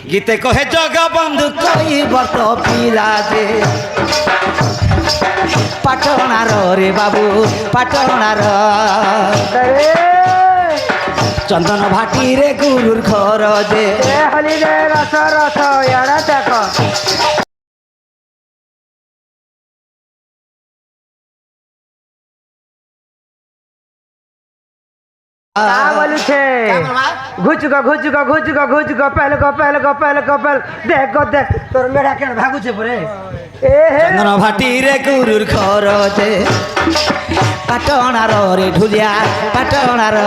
गीते कहे जगा बंधु कई बर्त पिला जे पाटणार रे बाबू पाटणार चंदन भाटी रे गुरुर घर जे हली रे रस रथ याडा देख तोर मेढा केन भागु छे परे चंदन भाटी रे गुरुर घर जे पाटणार रे ढुलिया पाटणार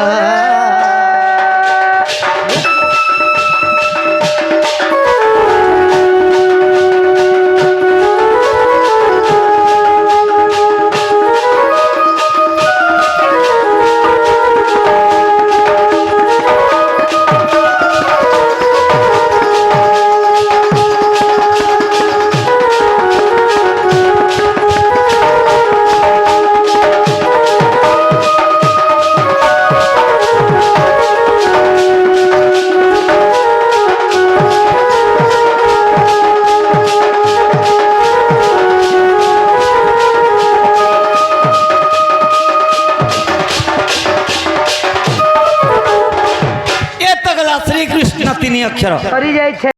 श्री कृष्ण तीन अक्षर सरी जाय छे